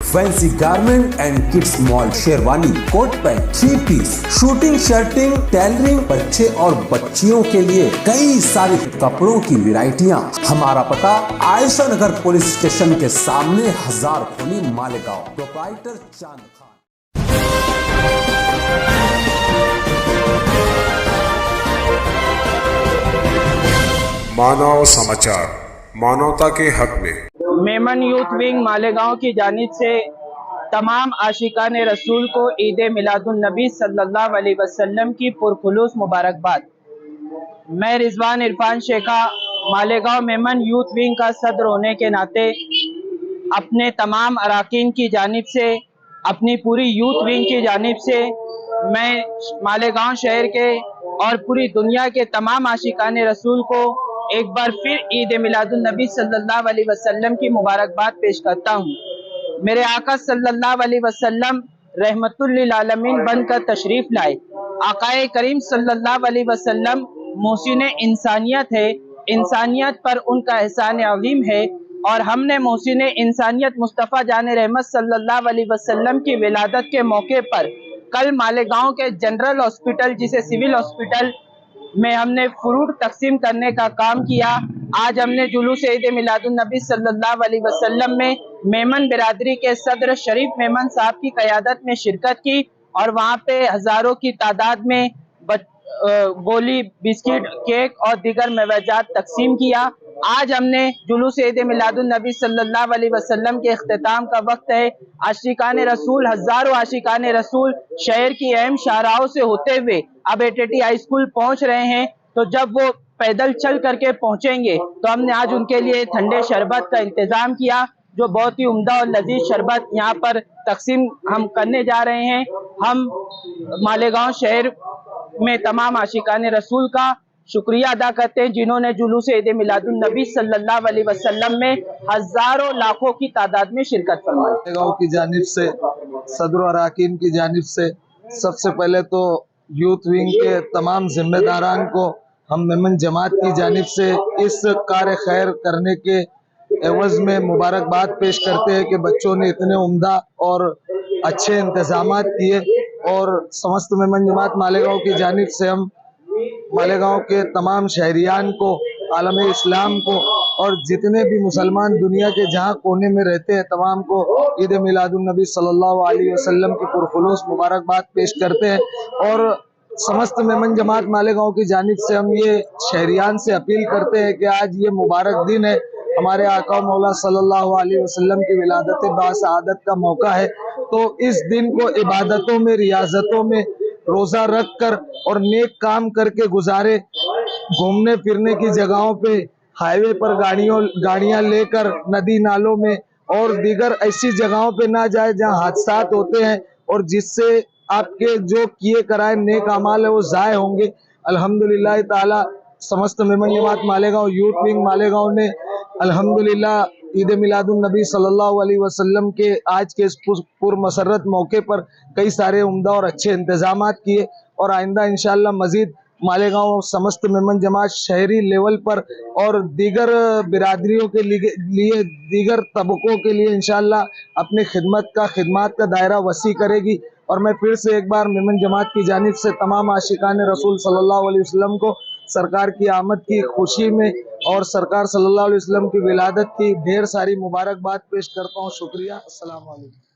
Fancy garment and kids mall, sherwani, coat pant, 3 piece, shooting, shirting, tailoring, बच्चे और बच्चियों के लिए कई सारे कपड़ों की वैरायटियां। हमारा पता आयशा नगर पुलिस स्टेशन के सामने, हजार खोली, मालेगांव। प्रोप्राइटर चांद खान। मानव समाचार, मानवता के हक में। मेमन यूथ विंग मालेगांव की जानिब से तमाम आशिकान रसूल को ईद मिलादुन नबी सल्लल्लाहु अलैहि वसल्लम की पुरखुलूस मुबारकबाद। मैं रिजवान इरफान शेखा मालेगांव मेमन यूथ विंग का सदर होने के नाते अपने तमाम अराकीन की जानिब से, अपनी पूरी यूथ विंग की जानिब से मैं मालेगांव शहर के और पूरी दुनिया के तमाम आशिकान रसूल को एक बार फिर ईद मिलादुन नबी सल्लल्लाहु अलैहि वसल्लम की मुबारकबाद पेश करता हूँ। मेरे आका सल्लल्लाहु अलैहि वसल्लम रहमतुल लिल आलमीन बनकर तशरीफ लाए। आकाए करीम सल्लल्लाहु अलैहि वसल्लम मोहसिन इंसानियत है, इंसानियत पर उनका एहसान अज़ीम है और हमने मोहसिन इंसानियत मुस्तफ़ा जान रहमत सल्लल्लाहु अलैहि वसल्लम की विलादत के मौके पर कल मालेगांव के जनरल हॉस्पिटल, जिसे सिविल हॉस्पिटल में हमने फ्रूट तकसीम करने का काम किया। आज हमने जुलूस ईद मिलादुन नबी सल्लल्लाहु अलैहि वसल्लम में मेमन बिरादरी के सदर शरीफ मेमन साहब की क़यादत में शिरकत की और वहाँ पे हजारों की तादाद में गोली, बिस्किट, केक और दीगर मेवाजात तकसीम किया। आज हमने जुलूस ईद मिलादुन नबी सल्लल्लाहु अलैहि वसल्लम के इख्तिताम का वक्त है। आशिकान रसूल, हजारों आशिकान रसूल शहर की अहम शाहराहों से होते हुए अब एटीटी हाई स्कूल पहुंच रहे हैं। तो जब वो पैदल चल करके पहुंचेंगे तो हमने आज उनके लिए ठंडे शरबत का इंतजाम किया, जो बहुत ही उम्दा और लजीज शरबत यहाँ पर तकसीम हम करने जा रहे हैं। हम मालेगांव शहर में तमाम आशिकान रसूल का शुक्रिया अदा करते हैं जिन्होंने जुलूस ईद मिलादुन नबी सल्लल्लाहु अलैहि वसल्लम में हजारों लाखों की तादाद में शिरकत फरमाई। मालेगांव की जानिब से, सदर अराकीन की जानिब से सबसे पहले तो यूथ विंग के तमाम जिम्मेदारान को हम मेमन जमात की जानिब से इस कार्य खैर करने के एवज में मुबारकबाद पेश करते हैं कि बच्चों ने इतने उम्दा और अच्छे इंतजामात किए। और समस्त मेमन जमात मालेगांव की जानिब से हम मालेगांव के तमाम शहरियान को, आलम इस्लाम को और जितने भी मुसलमान दुनिया के जहाँ कोने में रहते हैं तमाम को ईद मिलादुन नबी सल्लल्लाहु अलैहि वसल्लम की पुरखुलूस मुबारकबाद पेश करते हैं। और समस्त मेमन जमात मालेगांव की जानिब से हम ये शहरियान से अपील करते हैं कि आज ये मुबारक दिन है, हमारे आका मौला सल्लल्लाहु अलैहि वसल्लम की विलादत बासआदत का मौका है। तो इस दिन को इबादतों में, रियाजतों में रोजा रख कर और नेक काम करके गुजारे। घूमने फिरने की जगहों पे, हाईवे पर गाड़ियां लेकर नदी नालों में और दीगर ऐसी जगहों पे ना जाए जहां हादसात होते हैं और जिससे आपके जो किए कराए नेक अमाल है वो जाय होंगे। अल्हम्दुलिल्लाह ताला समस्त मेमन जमात मालेगांव यूथ विंग मालेगांव ने अल्हम्दुलिल्लाह ईद मिलादुन नबी सल्लल्लाहु अलैहि वसल्लम के आज के इस पुरमसरत मौके पर कई सारे उम्दा और अच्छे इंतजामात किए और आइंदा इंशाअल्लाह मजीद मालेगांव समस्त मेमन जमात शहरी लेवल पर और दीगर बिरादरियों के लिए दीगर तबकों के लिए इंशाअल्लाह अपनी खिदमत का दायरा वसी करेगी। और मैं फिर से एक बार मेमन जमात की जानिब से तमाम आशिकान रसूल सल्लल्लाहु अलैहि वसल्लम को सरकार की आमद की खुशी में और सरकार सल्लल्लाहु अलैहि वसल्लम की विलादत की ढेर सारी मुबारकबाद पेश करता हूँ। शुक्रिया। अस्सलाम वालेकुम।